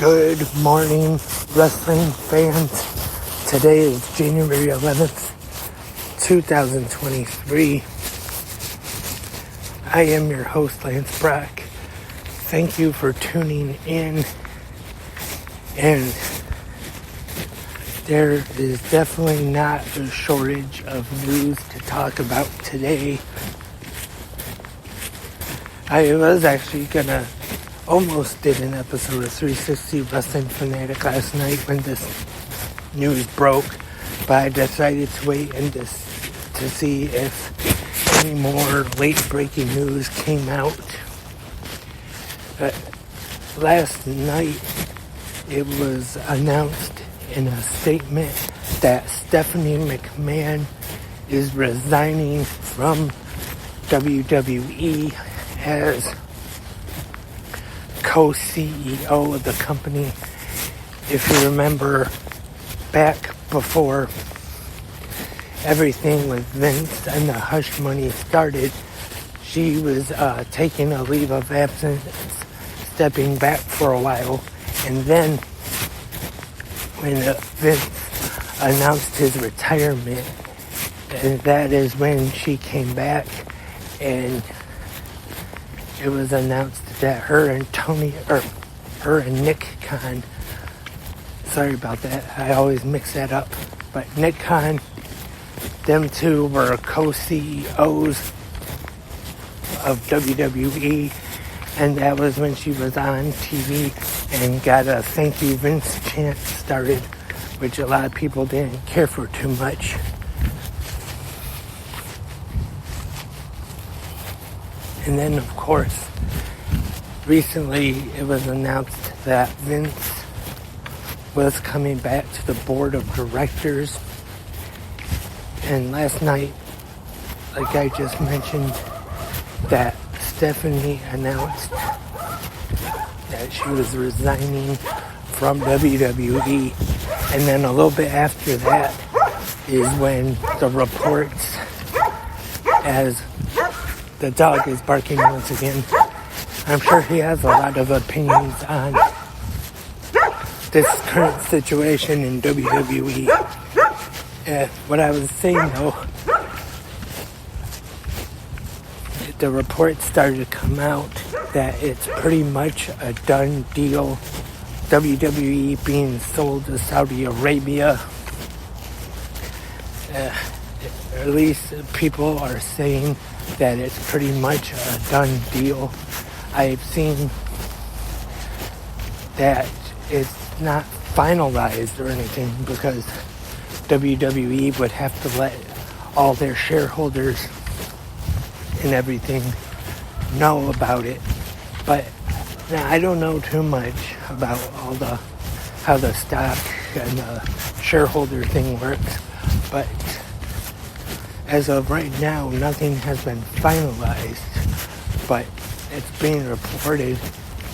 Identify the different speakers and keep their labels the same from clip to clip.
Speaker 1: Good morning, wrestling fans. Today is January 11th, 2023. I am your host, Lance Brock. Thank you for tuning in. And there is definitely not a shortage of news to talk about today. I was actually gonna almost did an episode of 360 Wrestling Fanatic last night when this news broke, but I decided to wait and to see if any more late breaking news came out. Last night it was announced in a statement that Stephanie McMahon is resigning from WWE as co-CEO of the company. If you remember back before everything with Vince and the hush money started, she was taking a leave of absence, stepping back for a while, and then when Vince announced his retirement, and that is when she came back, and it was announced that her and Nick Khan, sorry about that, I always mix that up, but Nick Khan, them two were co-CEOs of WWE, and that was when she was on TV and got a thank you Vince chant started, which a lot of people didn't care for too much. And then, of course, recently it was announced that Vince was coming back to the board of directors. And last night, like I just mentioned, that Stephanie announced that she was resigning from WWE. And then a little bit after that is when the reports, as the dog is barking once again. I'm sure he has a lot of opinions on this current situation in WWE. What I was saying though, the reports started to come out that it's pretty much a done deal. WWE being sold to Saudi Arabia. At least people are saying that it's pretty much a done deal. I've seen that it's not finalized or anything because WWE would have to let all their shareholders and everything know about it. But now I don't know too much about how the stock and the shareholder thing works, but as of right now, nothing has been finalized, but it's being reported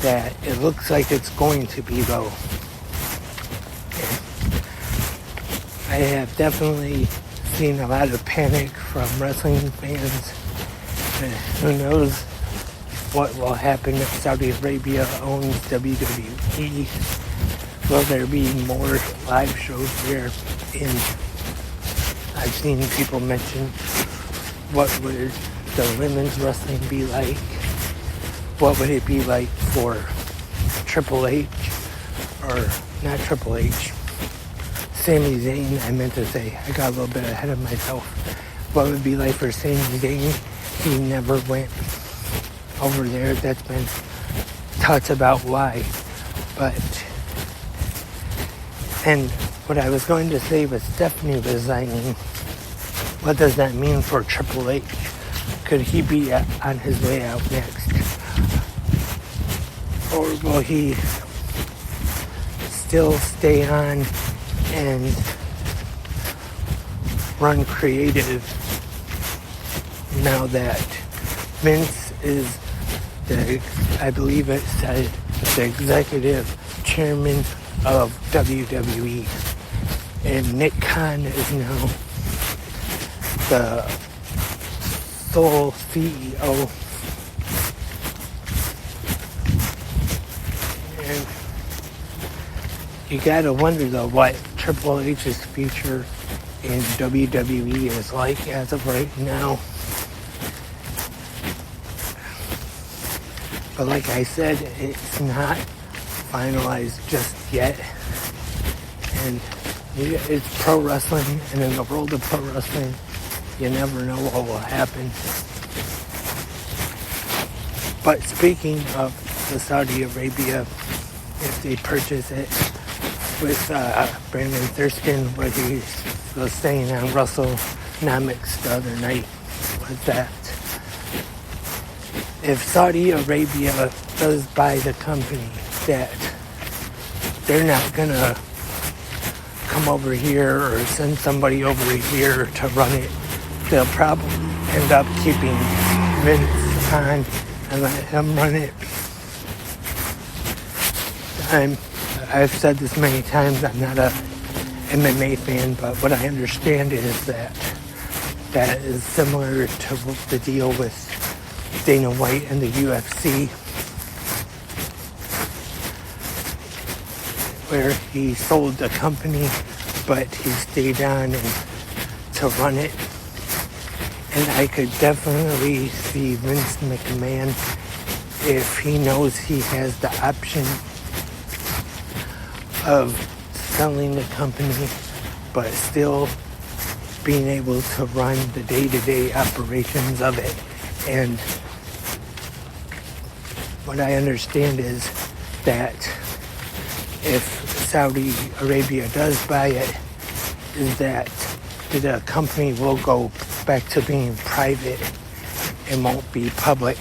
Speaker 1: that it looks like it's going to be though. I have definitely seen a lot of panic from wrestling fans. Who knows what will happen if Saudi Arabia owns WWE? Will there be more live shows there? I've seen people mention what would the women's wrestling be like? What would it be like for Triple H? Or not Triple H, Sami Zayn, I meant to say. I got a little bit ahead of myself. What would it be like for Sami Zayn? He never went over there. That's been talked about why. And what I was going to say was Stephanie resigning. What does that mean for Triple H? Could he be on his way out next? Or will he still stay on and run creative now that Vince is I believe it said, the executive chairman of WWE, and Nick Khan is now the sole CEO. And You gotta wonder though what Triple H's future in WWE is like as of right now. But like I said, it's not finalized just yet. And it's pro wrestling, and in the world of pro wrestling, you never know what will happen. But speaking of the Saudi Arabia, if they purchase it with Brandon Thurston, what he was saying on WrestleNomics the other night was that if Saudi Arabia does buy the company, that they're not gonna come over here or send somebody over here to run it. They'll probably end up keeping Vince on and let him run it. I've said this many times, I'm not a MMA fan, but what I understand is that is similar to the deal with Dana White and the UFC, where he sold the company, but he stayed on to run it. And I could definitely see Vince McMahon, if he knows he has the option of selling the company, but still being able to run the day-to-day operations of it. And what I understand is that if Saudi Arabia does buy it, is that the company will go back to being private and won't be public,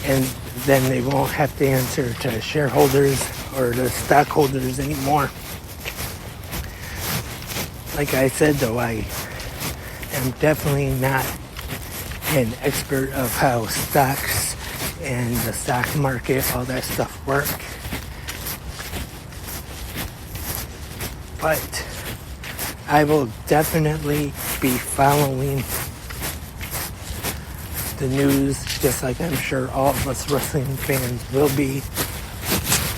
Speaker 1: and then they won't have to answer to shareholders or the stockholders anymore. Like I said though, I am definitely not an expert of how stocks and the stock market, all that stuff work. But I will definitely be following the news, just like I'm sure all of us wrestling fans will be,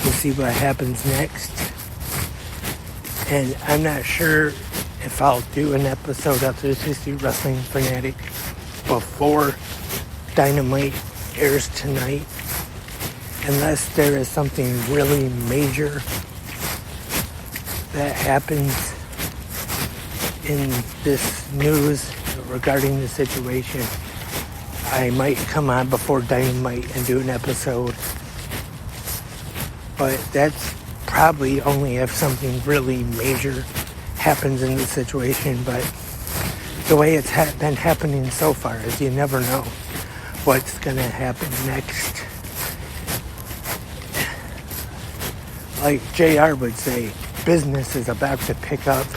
Speaker 1: to see what happens next. And I'm not sure if I'll do an episode of 360 Wrestling Fanatic before Dynamite airs tonight, unless there is something really major that happens in this news regarding the situation. I might come on before Dynamite and do an episode, but that's probably only if something really major happens in the situation. But the way it's been happening so far is you never know what's going to happen next. Like JR would say, business is about to pick up,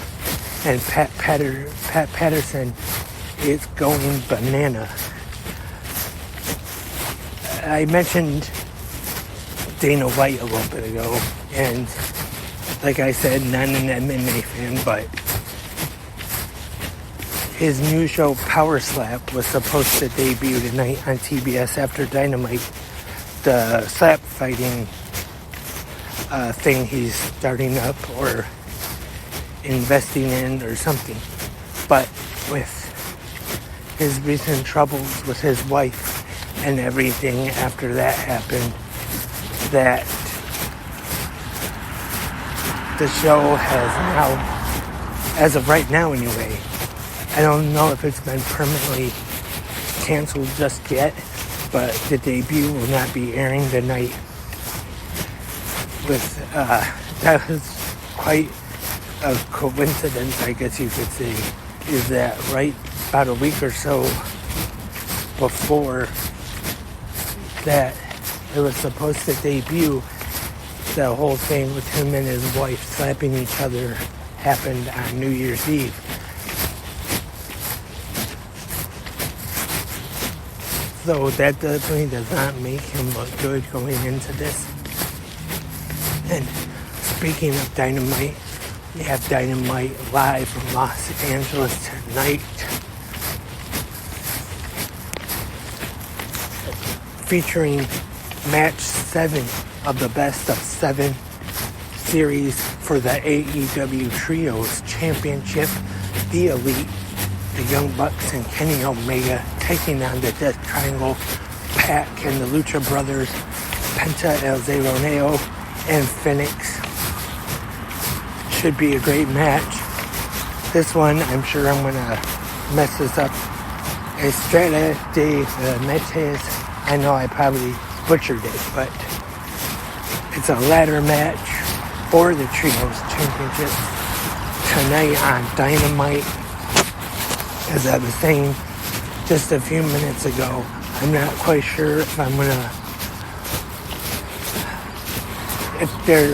Speaker 1: and Pat Patterson is going banana. I mentioned Dana White a little bit ago, and like I said, not an MMA fan, but his new show Power Slap was supposed to debut tonight on TBS after Dynamite, the slap fighting thing he's starting up or investing in or something. But with his recent troubles with his wife and everything after that happened, that the show has now, as of right now anyway, I don't know if it's been permanently canceled just yet, but the debut will not be airing tonight. That was quite a coincidence, I guess you could say, is that right about a week or so before that it was supposed to debut, the whole thing with him and his wife slapping each other happened on New Year's Eve. So that definitely does not make him look good going into this. And speaking of Dynamite, we have Dynamite live from Los Angeles tonight, featuring match 7 of the best of 7 series for the AEW Trios Championship. The Elite, the Young Bucks, and Kenny Omega taking on the Death Triangle, Pac and the Lucha Brothers, Penta El Zero Neo, and Phoenix. Should be a great match. This one, I'm sure I'm going to mess this up. Estrella de Metes. I know I probably butchered it, but it's a ladder match for the Trios Championship tonight on Dynamite. As I was saying just a few minutes ago, I'm not quite sure if I'm going to...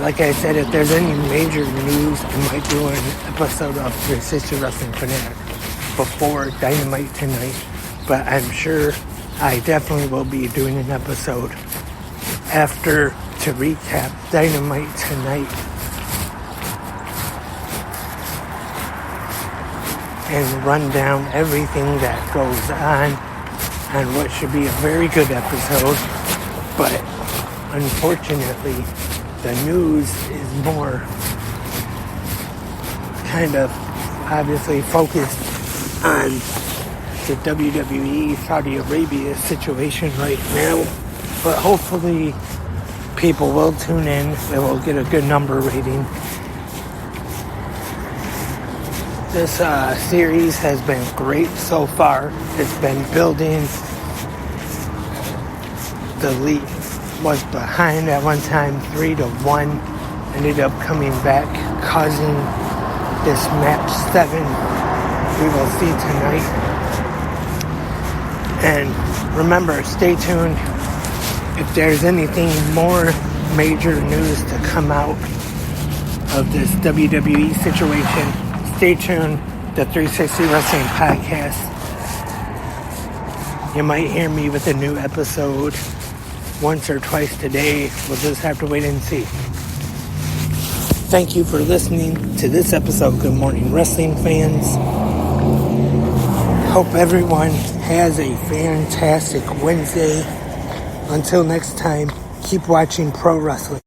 Speaker 1: Like I said, if there's any major news, I might do an episode of Your Sister Wrestling Fanatic before Dynamite tonight. But I'm sure I definitely will be doing an episode after to recap Dynamite tonight. And run down everything that goes on what should be a very good episode. But unfortunately, the news is more kind of obviously focused on the WWE Saudi Arabia situation right now. But hopefully people will tune in. It will get a good number rating. This series has been great so far. It's been building. The Elite was behind at one time 3-1, ended up coming back, causing this match 7 we will see tonight. And remember, stay tuned. If there's anything more major news to come out of this WWE situation, stay tuned. The 360 Wrestling Podcast. You might hear me with a new episode once or twice today. We'll just have to wait and see. Thank you for listening to this episode of Good Morning Wrestling fans. Hope everyone has a fantastic Wednesday. Until next time, keep watching pro wrestling.